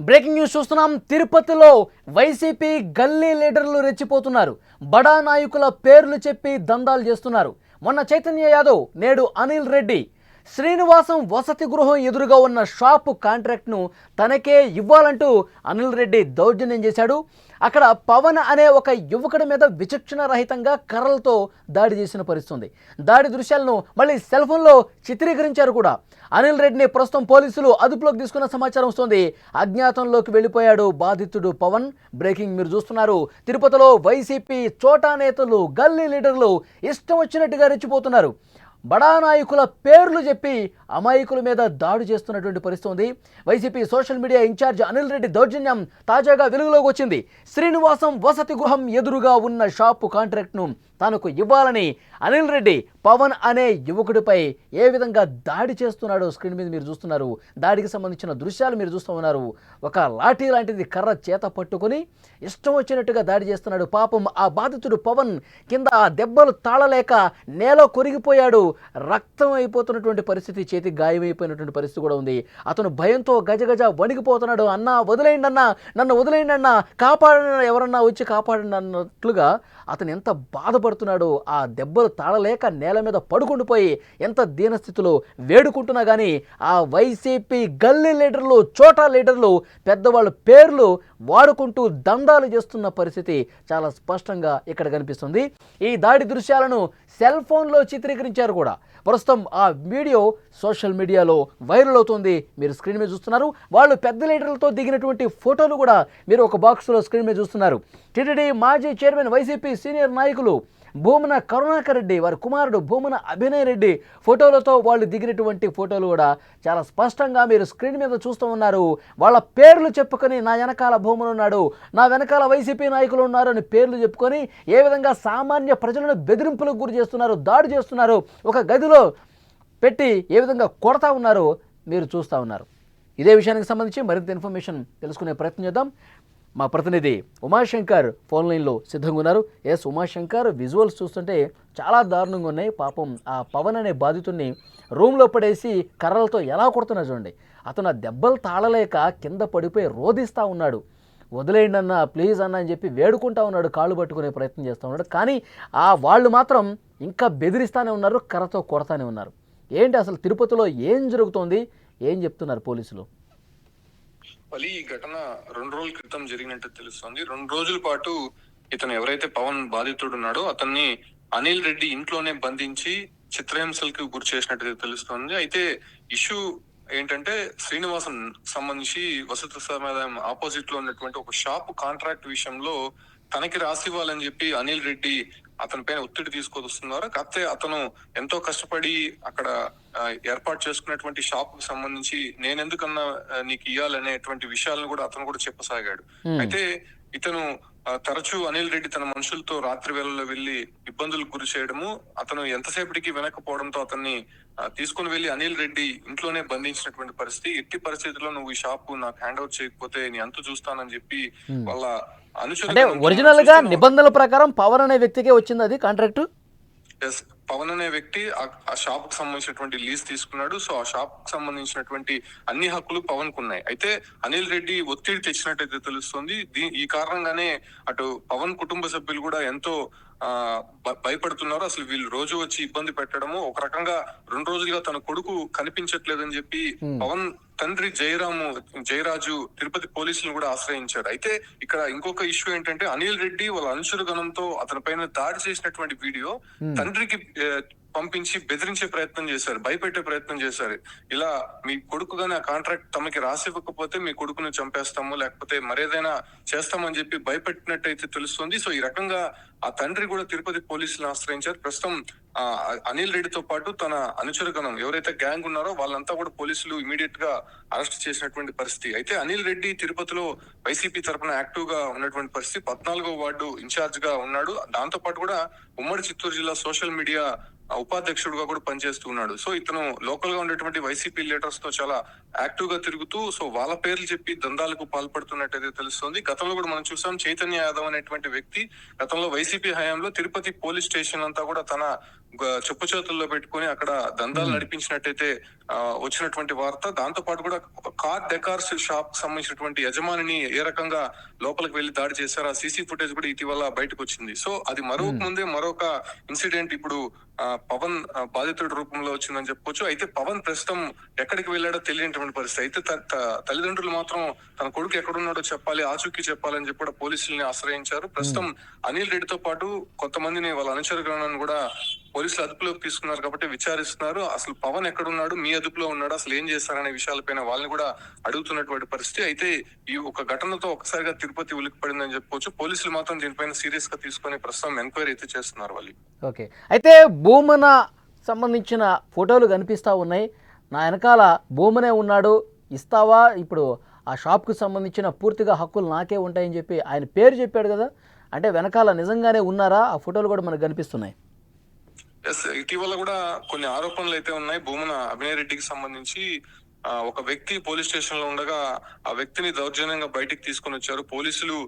Breaking news చూస్తున్నాం. తిరుపతిలో YCP గల్లీ లీడర్లు రెచ్చిపోతున్నారు. బడా నాయకుల పేర్లు చెప్పి దందాలు చేస్తున్నారు. మొన్న చైతన్య యాదవ్, నేడు అనిల్ రెడ్డి శ్రీనివాసం వసతి గృహం ఎదురుగా ఉన్న షాపు కాంట్రాక్ట్ను తనకే ఇవ్వాలంటూ అనిల్ రెడ్డి దౌర్జన్యం చేశాడు. అక్కడ పవన్ అనే ఒక యువకుడి మీద విచక్షణ రహితంగా కర్రలతో దాడి చేసిన పరిస్థితుంది. దాడి దృశ్యాలను మళ్ళీ సెల్ ఫోన్లో చిత్రీకరించారు కూడా. అనిల్ రెడ్డిని ప్రస్తుతం పోలీసులు అదుపులోకి తీసుకున్న సమాచారం వస్తుంది. అజ్ఞాతంలోకి వెళ్ళిపోయాడు బాధితుడు పవన్. బ్రేకింగ్ మీరు చూస్తున్నారు. తిరుపతిలో వైసీపీ చోటా నేతలు, గల్లీ లీడర్లు ఇష్టం వచ్చినట్టుగా రెచ్చిపోతున్నారు. బడా నాయకుల పేర్లు చెప్పి అమాయకుల మీద దాడి చేస్తున్నటువంటి పరిస్థితి ఉంది. YCP social media incharge Anil Reddy దౌర్జన్యం తాజాగా వెలుగులోకి వచ్చింది. శ్రీనివాసం వసతి గృహం ఎదురుగా ఉన్న షాపు కాంట్రాక్ట్ను తనకు ఇవ్వాలని అనిల్ రెడ్డి పవన్ అనే యువకుడిపై ఏ విధంగా దాడి చేస్తున్నాడో స్క్రీన్ మీద మీరు చూస్తున్నారు. దాడికి సంబంధించిన దృశ్యాలు మీరు చూస్తూ ఉన్నారు. ఒక లాఠీ లాంటిది కర్ర చేత పట్టుకొని ఇష్టం వచ్చినట్టుగా దాడి చేస్తున్నాడు. పాపం ఆ బాధితుడు పవన్ కింద ఆ దెబ్బలు తాళలేక నేల కొరిగిపోయాడు. రక్తం అయిపోతున్నటువంటి పరిస్థితి, చేతికి గాయమైపోయినటువంటి పరిస్థితి కూడా ఉంది. అతను భయంతో గజగజ వణికిపోతున్నాడు. అన్నా వదిలేయండి అన్నా, నన్ను వదిలేయండి అన్నా, కాపాడండి, ఎవరన్నా వచ్చి కాపాడండి అన్నట్లుగా అతను ఎంత బాధపడుతున్నాడో. ఆ దెబ్బలు తాళలేక నేల మీద పడుకుండిపోయి ఎంత దీనస్థితిలో వేడుకుంటున్నా కానీ ఆ వైసీపీ గల్లీ లీడర్లు, చోటా లీడర్లు పెద్దవాళ్ళ పేర్లు వాడుకుంటూ దందాలు చేస్తున్న పరిస్థితి చాలా స్పష్టంగా ఇక్కడ కనిపిస్తుంది. ఈ దాడి దృశ్యాలను సెల్ ఫోన్లో చిత్రీకరించారు కూడా. ప్రస్తుతం ఆ వీడియో సోషల్ మీడియాలో వైరల్ అవుతుంది. మీరు స్క్రీన్ మీద చూస్తున్నారు. వాళ్ళు పెద్ద లీడర్లతో దిగినటువంటి ఫోటోలు కూడా మీరు ఒక బాక్స్లో స్క్రీన్ మీద చూస్తున్నారు. టీటీడీ మాజీ చైర్మన్, వైసీపీ సీనియర్ నాయకులు భూమన కరుణాకర్ రెడ్డి, వారి కుమారుడు భూమన అభినయ్ రెడ్డి ఫోటోలతో వాళ్ళు దిగినటువంటి ఫోటోలు కూడా చాలా స్పష్టంగా మీరు స్క్రీన్ మీద చూస్తూ ఉన్నారు. వాళ్ళ పేర్లు చెప్పుకొని నా వెనకాల భూమన ఉన్నాడు, నా వెనకాల వైసీపీ నాయకులు ఉన్నారు అని పేర్లు చెప్పుకొని ఏ విధంగా సామాన్య ప్రజలను బెదిరింపులకు గురి చేస్తున్నారు, దాడి చేస్తున్నారు, ఒక గదిలో పెట్టి ఏ విధంగా కొడతా ఉన్నారో మీరు చూస్తూ ఉన్నారు. ఇదే విషయానికి సంబంధించి మరింత ఇన్ఫర్మేషన్ తెలుసుకునే ప్రయత్నం చేద్దాం. మా ప్రతినిధి ఉమాశంకర్ ఫోన్ లైన్లో సిద్ధంగా ఉన్నారు. ఎస్ ఉమాశంకర్, విజువల్స్ చూస్తుంటే చాలా దారుణంగా ఉన్నాయి. పాపం ఆ పవన్ అనే బాధితుడిని రూమ్లో పడేసి కర్రలతో ఎలా కొడుతున్నారు చూడండి. అతను ఆ దెబ్బలు తాళలేక కింద పడిపోయి రోధిస్తూ ఉన్నాడు. వదిలేయండి అన్న, ప్లీజ్ అన్న అని చెప్పి వేడుకుంటా ఉన్నాడు, కాళ్ళు పట్టుకునే ప్రయత్నం చేస్తూ ఉన్నాడు. కానీ ఆ వాళ్ళు మాత్రం ఇంకా బెదిరిస్తూనే ఉన్నారు, కర్రతో కొడతానే ఉన్నారు. ఏంటి అసలు తిరుపతిలో ఏం జరుగుతోంది, ఏం చెప్తున్నారు పోలీసులు? మళ్ళీ ఈ ఘటన 2 రోజుల క్రితం జరిగినట్టు తెలుస్తోంది. 2 రోజుల పాటు ఇతను ఎవరైతే పవన్ బాధితుడు ఉన్నాడో అతన్ని అనిల్ రెడ్డి ఇంట్లోనే బంధించి చిత్రహింసలకు గురి చేసినట్టు తెలుస్తోంది. అయితే ఇష్యూ ఏంటంటే శ్రీనివాసం సంబంధించి వసతి సమాధానం ఆపోజిట్ లో ఉన్నటువంటి ఒక షాప్ కాంట్రాక్ట్ విషయంలో తనకి రాసివ్వాలని చెప్పి అనిల్ రెడ్డి అతని పైన ఒత్తిడి తీసుకొస్తున్నారు. కాకపోతే అతను ఎంతో కష్టపడి అక్కడ ఏర్పాటు చేసుకున్నటువంటి షాప్ కు సంబంధించి నేనెందుకన్నా నీకు ఇవ్వాలనేటువంటి విషయాలను కూడా అతను కూడా చెప్పసాగాడు. అయితే ఇతను తరచూ అనిల్ రెడ్డి తన మనుషులతో రాత్రి వేళల్లో వెళ్లి ఇబ్బందులకు గురి చేయడము, అతను ఎంతసేపటికి వెనకపోవడంతో అతన్ని తీసుకుని వెళ్లి అనిల్ రెడ్డి ఇంట్లోనే బంధించినటువంటి పరిస్థితి. ఎట్టి పరిస్థితుల్లో నువ్వు ఈ షాప్ నాకు హ్యాండ్ ఓవర్ చేయకపోతే నీ అంతు చూస్తానని చెప్పి వాళ్ళ అంటే ఒరిజినల్ గా నిబంధనల ప్రకారం పవన్ అనే వ్యక్తికే వచ్చింది అది కాంట్రాక్ట్. పవన్ అనే వ్యక్తి ఆ షాప్ కు సంబంధించినటువంటి లీజ్ తీసుకున్నాడు. సో ఆ షాప్ కు సంబంధించినటువంటి అన్ని హక్కులు పవన్ కు ఉన్నాయి. అయితే అనిల్ రెడ్డి ఒత్తిడి తెచ్చినట్టయితే తెలుస్తుంది. ఈ కారణంగానే అటు పవన్ కుటుంబ సభ్యులు కూడా ఎంతో భయపడుతున్నారు. అసలు వీళ్ళు రోజు వచ్చి ఇబ్బంది పెట్టడము, ఒక రకంగా 2 రోజులుగా తన కొడుకు కనిపించట్లేదని చెప్పి పవన్ తండ్రి జయరాజు తిరుపతి పోలీసులను కూడా ఆశ్రయించాడు. అయితే ఇక్కడ ఇంకొక ఇష్యూ ఏంటంటే అనిల్ రెడ్డి వాళ్ళ అనుచర గణంతో అతని పైన దాడి చేసినటువంటి వీడియో తండ్రికి పంపించి బెదిరించే ప్రయత్నం చేశారు, భయపెట్టే ప్రయత్నం చేశారు. ఇలా మీ కొడుకు గానీ ఆ కాంట్రాక్ట్ తమకి రాసివ్వకపోతే మీ కొడుకుని చంపేస్తాము, లేకపోతే మరేదైనా చేస్తామని చెప్పి భయపెట్టినట్టయితే తెలుస్తుంది. సో ఈ రకంగా ఆ తండ్రి కూడా తిరుపతి పోలీసులను ఆశ్రయించారు. ప్రస్తుతం అనిల్ రెడ్డితో పాటు తన అనుచరగణం ఎవరైతే గ్యాంగ్ ఉన్నారో వాళ్ళంతా కూడా పోలీసులు ఇమీడియట్ గా అరెస్ట్ చేసినటువంటి పరిస్థితి. అయితే అనిల్ రెడ్డి తిరుపతిలో వైసీపీ తరఫున యాక్టివ్ గా ఉన్నటువంటి పరిస్థితి. 14వ వార్డు ఇన్ఛార్జ్ గా ఉన్నాడు. దాంతో పాటు కూడా ఉమ్మడి చిత్తూరు జిల్లా సోషల్ మీడియా ఉపాధ్యక్షుడుగా కూడా పనిచేస్తూ ఉన్నాడు. సో ఇతను లోకల్ గా ఉండేటువంటి వైసీపీ లీడర్స్ తో చాలా యాక్టివ్ గా తిరుగుతూ సో వాళ్ళ పేర్లు చెప్పి దందాలకు పాల్పడుతున్నట్టయితే తెలుస్తుంది. గతంలో కూడా మనం చూసాం చైతన్య యాదవ్ అనేటువంటి వ్యక్తి గతంలో వైసీపీ హయాంలో తిరుపతి పోలీస్ స్టేషన్ అంతా కూడా తన చెప్పు చేతుల్లో పెట్టుకుని అక్కడ దందాలు నడిపించినట్టయితే వచ్చినటువంటి వార్త. దాంతో పాటు కూడా ఒక కార్ డెకార్స్ షాప్ సంబంధించినటువంటి యజమానిని ఏ రకంగా లోపలికి వెళ్లి దాడి చేశారు, ఆ సీసీ ఫుటేజ్ కూడా ఇటీవల బయటకు వచ్చింది. సో అది మరొక ముందే మరొక ఇన్సిడెంట్ ఇప్పుడు పవన్ బాధితుడి రూపంలో వచ్చిందని చెప్పుకోవచ్చు. అయితే పవన్ ప్రస్తుతం ఎక్కడికి వెళ్ళాడో తెలియనటువంటి పరిస్థితి. అయితే తల్లిదండ్రులు మాత్రం తన కొడుకు ఎక్కడున్నాడో చెప్పాలి, ఆచూకీ చెప్పాలని చెప్పి కూడా పోలీసుల్ని ఆశ్రయించారు. ప్రస్తుతం అనిల్ రెడ్డితో పాటు కొంతమందిని వాళ్ళ అనుచరులను కూడా పోలీసులు అదుపులోకి తీసుకున్నారు కాబట్టి విచారిస్తున్నారు. అసలు పవన్ ఎక్కడున్నాడు, మీ అదుపులో ఉన్నాడు, అసలు ఏం చేస్తారనే విషయాలపైన వాళ్ళని కూడా అడుగుతున్నటువంటి పరిస్థితి. అయితే ఈ ఒక ఘటనతో ఒకసారిగా తిరుపతి ఉలిక్కిపడిందని చెప్పుకోవచ్చు. పోలీసులు మాత్రం దీనిపైన సీరియస్ గా తీసుకొని ప్రస్తుతం ఎంక్వైరీ అయితే చేస్తున్నారు వాళ్ళు. ఓకే, అయితే భూమన సంబంధించిన ఫోటోలు కనిపిస్తూ ఉన్నాయి. నా వెనకాల భూమనే ఉన్నాడు, ఇస్తావా, ఇప్పుడు ఆ షాప్కు సంబంధించిన పూర్తిగా హక్కులు నాకే ఉంటాయని చెప్పి ఆయన పేరు చెప్పాడు కదా, అంటే వెనకాల నిజంగానే ఉన్నారా? ఆ ఫోటోలు కూడా మనకు కనిపిస్తున్నాయి. ఇటీవల కూడా కొన్ని ఆరోపణలు అయితే ఉన్నాయి. భూమన అభినయ్ రెడ్డికి సంబంధించి ఒక వ్యక్తి పోలీస్ స్టేషన్ లో ఉండగా ఆ వ్యక్తిని దౌర్జన్యంగా బయటికి తీసుకొని వచ్చారు పోలీసులు.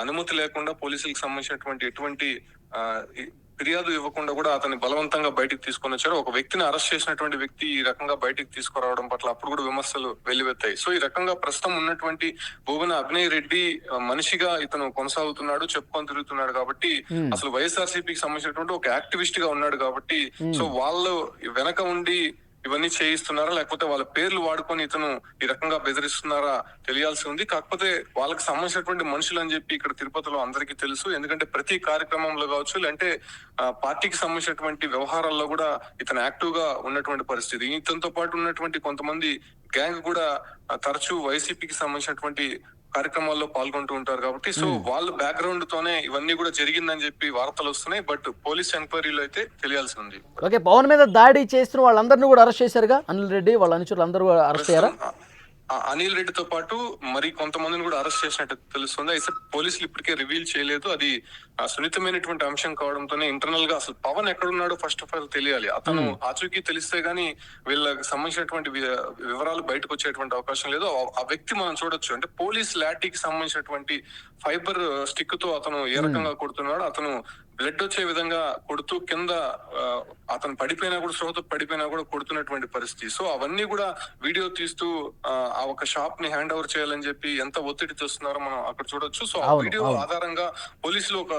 అనుమతి లేకుండా పోలీసులకు సంబంధించినటువంటి ఎటువంటి ఫిర్యాదు ఇవ్వకుండా కూడా అతన్ని బలవంతంగా బయటికి తీసుకొని వచ్చారు. ఒక వ్యక్తిని అరెస్ట్ చేసినటువంటి వ్యక్తి ఈ రకంగా బయటికి తీసుకురావడం పట్ల అప్పుడు కూడా విమర్శలు వెల్లువెత్తాయి. సో ఈ రకంగా ప్రస్తుతం ఉన్నటువంటి భువన అభినయ్ రెడ్డి మనిషిగా ఇతను కొనసాగుతున్నాడు, చెప్పుకొని తిరుగుతున్నాడు కాబట్టి అసలు వైఎస్ఆర్సీపీకి సంబంధించినటువంటి ఒక యాక్టివిస్ట్ గా ఉన్నాడు కాబట్టి సో వాళ్ళు వెనక ఉండి ఇవన్నీ చేయిస్తున్నారా లేకపోతే వాళ్ళ పేర్లు వాడుకొని ఇతను ఈ రకంగా బెదిరిస్తున్నారా తెలియాల్సి ఉంది. కాకపోతే వాళ్ళకి సంబంధించినటువంటి మనుషులు అని చెప్పి ఇక్కడ తిరుపతిలో అందరికీ తెలుసు. ఎందుకంటే ప్రతి కార్యక్రమంలో కావచ్చు లేదంటే పార్టీకి సంబంధించినటువంటి వ్యవహారాల్లో కూడా ఇతను యాక్టివ్ గా ఉన్నటువంటి పరిస్థితి. ఇతనితో పాటు ఉన్నటువంటి కొంతమంది గ్యాంగ్ కూడా తరచూ వైసీపీకి సంబంధించినటువంటి కార్యక్రమాల్లో పాల్గొంటూ ఉంటారు కాబట్టి సో వాళ్ళ బ్యాక్గ్రౌండ్ తోనే ఇవన్నీ కూడా జరిగిందని చెప్పి వార్తలు వస్తున్నాయి. బట్ పోలీస్ ఎంక్వైరీలో అయితే తెలియాల్సి ఉంది. ఓకే, పవన్ మీద దాడి చేస్తున్న వాళ్ళందరినీ కూడా అరెస్ట్ చేశారుగా, అనిల్ రెడ్డి వాళ్ళ అనుచరులు అందరూ అరెస్ట్ అయ్యారా? అనిల్ రెడ్డితో పాటు మరి కొంతమందిని కూడా అరెస్ట్ చేసినట్టు తెలుస్తుంది. అయితే పోలీసులు ఇప్పటికే రివీల్ చేయలేదు. అది సున్నితమైనటువంటి అంశం కావడంతోనే ఇంటర్నల్ గా అసలు పవన్ ఎక్కడున్నాడో ఫస్ట్ ఆఫ్ ఆల్ తెలియాలి. అతను ఆచూకీ తెలిస్తే గానీ వీళ్ళకి సంబంధించినటువంటి వివరాలు బయటకు వచ్చేటువంటి అవకాశం లేదు. ఆ వ్యక్తి మనం చూడొచ్చు, అంటే పోలీస్ లాఠీకి సంబంధించినటువంటి ఫైబర్ స్టిక్ తో అతను ఏ రకంగా కొడుతున్నాడు, అతను బ్లడ్ వచ్చే విధంగా కొడుతూ కింద అతను పడిపోయినా కూడా శ్రోత పడిపోయినా కూడా కొడుతున్నటువంటి పరిస్థితి. సో అవన్నీ కూడా వీడియో తీస్తూ ఆ ఒక షాప్ ని హ్యాండ్ ఓవర్ చేయాలని చెప్పి ఎంత ఒత్తిడి తెస్తున్నారో మనం అక్కడ చూడొచ్చు. సో ఆ వీడియో ఆధారంగా పోలీసులు ఒక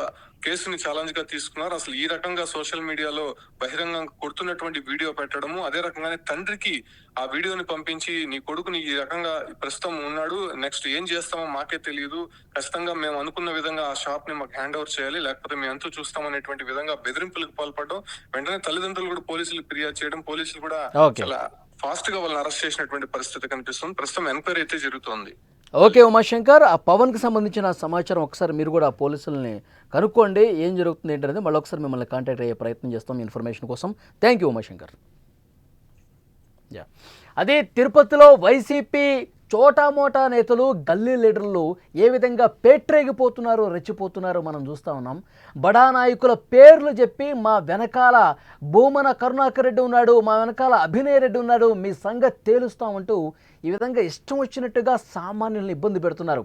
కేసుని ఛాలెంజ్ గా తీసుకున్నారు. అసలు ఈ రకంగా సోషల్ మీడియాలో బహిరంగంగా కొడుతున్నటువంటి వీడియో పెట్టడము, అదే రకంగానే తండ్రికి ఆ వీడియోని పంపించి నీ కొడుకుని ఈ రకంగా ప్రస్తుతం ఉన్నాడు, నెక్స్ట్ ఏం చేస్తామో మాకే తెలియదు, ఖచ్చితంగా మేము అనుకున్న విధంగా ఆ షాప్ ని మాకు హ్యాండ్ ఓవర్ చేయాలి లేకపోతే మేము ఎంతో చూస్తామనేటువంటి విధంగా బెదిరింపులకు పాల్పడడం, వెంటనే తల్లిదండ్రులు కూడా పోలీసులకు ఫిర్యాదు చేయడం, పోలీసులు కూడా చాలా ఫాస్ట్ గా వాళ్ళని అరెస్ట్ చేసినటువంటి పరిస్థితి కనిపిస్తుంది. ప్రస్తుతం ఎంక్వైరీ అయితే జరుగుతోంది. ఓకే ఉమాశంకర్, ఆ పవన్కి సంబంధించిన సమాచారం ఒకసారి మీరు కూడా పోలీసుల్ని కనుక్కోండి, ఏం జరుగుతుంది ఏంటనేది మళ్ళీ ఒకసారి మిమ్మల్ని కాంటాక్ట్ అయ్యే ప్రయత్నం చేస్తాం ఇన్ఫర్మేషన్ కోసం. Thank you Umashankar. అదే తిరుపతిలో వైసీపీ చోటామోటా నేతలు గల్లీ లీడర్లు ఏ విధంగా పేట్రేగిపోతున్నారో రెచ్చిపోతున్నారో మనం చూస్తూ ఉన్నాం. బడా నాయకుల పేర్లు చెప్పి మా వెనకాల భూమన కరుణాకర్ రెడ్డి ఉన్నాడు, మా వెనకాల అభినయ్ రెడ్డి ఉన్నాడు, మీ సంగతి తేలుస్తామంటూ ఈ విధంగా ఇష్టం వచ్చినట్టుగా సామాన్యులను ఇబ్బంది పెడుతున్నారు.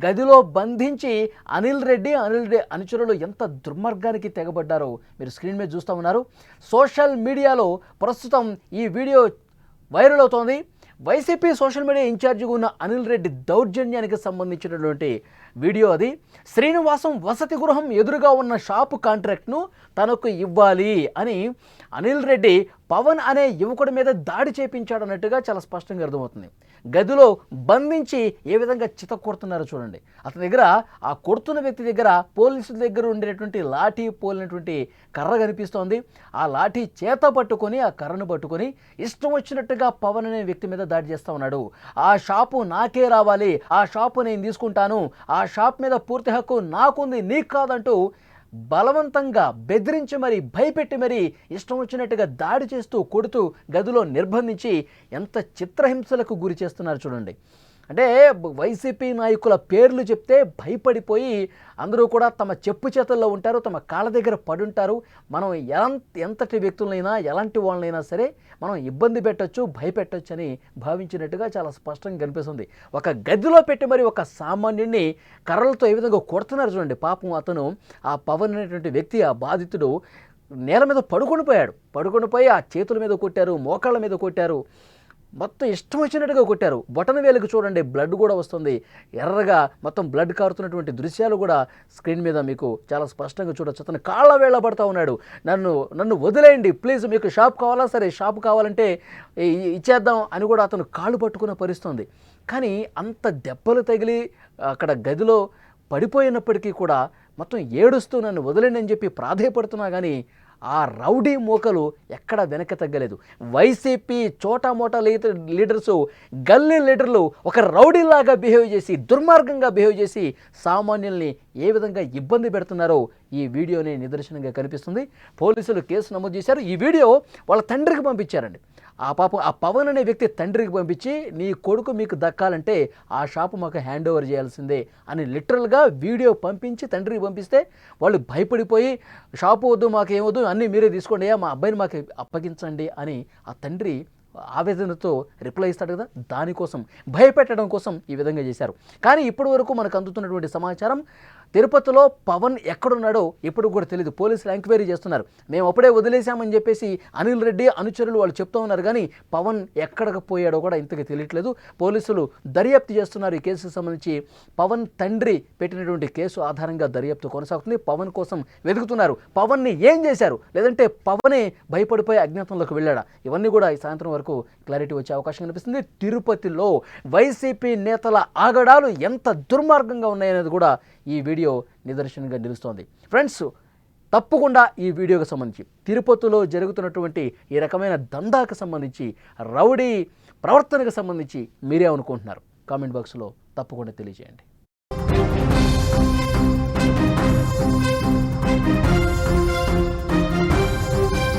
గదిలో బంధించి అనిల్ రెడ్డి అనుచరులు ఎంత దుర్మార్గానికి తెగబడ్డారో మీరు స్క్రీన్ మీద చూస్తూ ఉన్నారు. సోషల్ మీడియాలో ప్రస్తుతం ఈ వీడియో వైరల్ అవుతోంది. వైసీపీ సోషల్ మీడియా ఇన్ఛార్జిగా ఉన్న అనిల్ రెడ్డి దౌర్జన్యానికి సంబంధించినటువంటి వీడియో అది. శ్రీనివాసం వసతి గృహం ఎదురుగా ఉన్న షాపు కాంట్రాక్ట్ను తనకు ఇవ్వాలి అని అనిల్ రెడ్డి పవన్ అనే యువకుడి మీద దాడి చేపించాడన్నట్టుగా చాలా స్పష్టంగా అర్థమవుతుంది. గదిలో బంధించి ఏ విధంగా చితకొడుతున్నారో చూడండి. అతని దగ్గర ఆ కొడుతున్న వ్యక్తి దగ్గర పోలీసుల దగ్గర ఉండేటువంటి లాఠీ పోలినటువంటి కర్ర కనిపిస్తోంది. ఆ లాఠీ చేత పట్టుకొని ఆ కర్రను పట్టుకొని ఇష్టం వచ్చినట్టుగా పవన్ అనే వ్యక్తి మీద దాడి చేస్తూ ఉన్నాడు. ఆ షాపు నాకే రావాలి, ఆ షాపు నేను తీసుకుంటాను, ఆ షాప్ మీద పూర్తి హక్కు నాకుంది నీకు కాదంటూ బలవంతంగా బెదిరించి మరి భయపెట్టి మరి ఇష్టం వచ్చినట్టుగా దాడి చేస్తూ కొడుతూ గదిలో నిర్బంధించి ఎంత చిత్రహింసలకు గురి చేస్తున్నారు చూడండి. అంటే వైసీపీ నాయకుల పేర్లు చెప్తే భయపడిపోయి అందరూ కూడా తమ చెప్పు చేతుల్లో ఉంటారు, తమ కాళ్ళ దగ్గర పడుంటారు. మనం ఎంతటి వ్యక్తులైనా ఎలాంటి వాళ్ళనైనా సరే మనం ఇబ్బంది పెట్టొచ్చు, భయపెట్టొచ్చు అని భావించినట్టుగా చాలా స్పష్టంగా కనిపిస్తుంది. ఒక గదిలో పెట్టి మరి ఒక సామాన్యుడిని కర్రలతో ఏ విధంగా కొడుతున్నారు చూడండి. పాపం అతను ఆ పవన్ అనేటువంటి వ్యక్తి, ఆ బాధితుడు నేల మీద పడుకొని పోయి ఆ చేతుల మీద కొట్టారు, మోకాళ్ళ మీద కొట్టారు, మొత్తం ఇష్టం వచ్చినట్టుగా కొట్టారు. బొటన వేలుకు చూడండి బ్లడ్ కూడా వస్తుంది, ఎర్రగా మొత్తం బ్లడ్ కారుతున్నటువంటి దృశ్యాలు కూడా స్క్రీన్ మీద మీకు చాలా స్పష్టంగా చూడొచ్చు. అతను కాళ్ళ వేళ్ళ పడుతూ ఉన్నాడు, నన్ను వదిలేయండి ప్లీజ్, మీకు షాప్ కావాలా, సరే షాప్ కావాలంటే ఇచ్చేద్దాం అని కూడా అతను కాళ్ళు పట్టుకున్న పరిస్థితుంది. కానీ అంత దెబ్బలు తగిలి అక్కడ గదిలో పడిపోయినప్పటికీ కూడా మొత్తం ఏడుస్తూ నన్ను వదిలేండి అని చెప్పి ప్రాధేయపడుతున్నా కానీ ఆ రౌడీ మూకలు ఎక్కడ వెనక్కి తగ్గలేదు. వైసీపీ చోటామోటా లీడర్సు, గల్లీ లీడర్లు ఒక రౌడీలాగా బిహేవ్ చేసి, దుర్మార్గంగా బిహేవ్ చేసి సామాన్యుల్ని ఏ విధంగా ఇబ్బంది పెడుతున్నారో ఈ వీడియోనే నిదర్శనంగా కనిపిస్తుంది. పోలీసులు కేసు నమోదు చేశారు. ఈ వీడియో వాళ్ళ తండ్రికి పంపించారండి. ఆ పవన్ అనే వ్యక్తి తండ్రికి పంపించి, నీ కొడుకు మీకు దక్కాలంటే ఆ షాపు మాకు హ్యాండ్ ఓవర్ చేయాల్సిందే అని లిటరల్గా వీడియో పంపించి తండ్రికి పంపిస్తే వాళ్ళు భయపడిపోయి, షాపు వద్దు, మాకేమొద్దు, అన్నీ మీరే తీసుకోండి, మా అబ్బాయిని మాకు అప్పగించండి అని ఆ తండ్రి ఆవేదనతో రిప్లై ఇస్తాడు కదా, దానికోసం భయపెట్టడం కోసం ఈ విధంగా చేశారు. కానీ ఇప్పటి వరకు మనకు అందుతున్నటువంటి సమాచారం, తిరుపతిలో పవన్ ఎక్కడున్నాడో ఇప్పుడు కూడా తెలియదు. పోలీసులు ఎంక్వైరీ చేస్తున్నారు. మేము అప్పుడే వదిలేశామని చెప్పేసి అనిల్ రెడ్డి అనుచరులు వాళ్ళు చెప్తూ ఉన్నారు. కానీ పవన్ ఎక్కడికి పోయాడో కూడా ఇంతగా తెలియట్లేదు. పోలీసులు దర్యాప్తు చేస్తున్నారు ఈ కేసుకు సంబంధించి. పవన్ తండ్రి పెట్టినటువంటి కేసు ఆధారంగా దర్యాప్తు కొనసాగుతుంది. పవన్ కోసం వెతుకుతున్నారు. పవన్ని ఏం చేశారు, లేదంటే పవనే భయపడిపోయి అజ్ఞాతంలోకి వెళ్ళాడా, ఇవన్నీ కూడా ఈ సాయంత్రం వరకు క్లారిటీ వచ్చే అవకాశం కనిపిస్తుంది. తిరుపతిలో వైసీపీ నేతల ఆగడాలు ఎంత దుర్మార్గంగా ఉన్నాయనేది కూడా ఈ వీడియో నిదర్శనంగా నిలుస్తోంది. ఫ్రెండ్స్, తప్పకుండా ఈ వీడియోకి సంబంధించి, తిరుపతిలో జరుగుతున్నటువంటి ఈ రకమైన దందాకు సంబంధించి, రౌడీ ప్రవర్తనకు సంబంధించి మీరే అనుకుంటున్నారు? కామెంట్ బాక్స్లో తప్పకుండా తెలియజేయండి.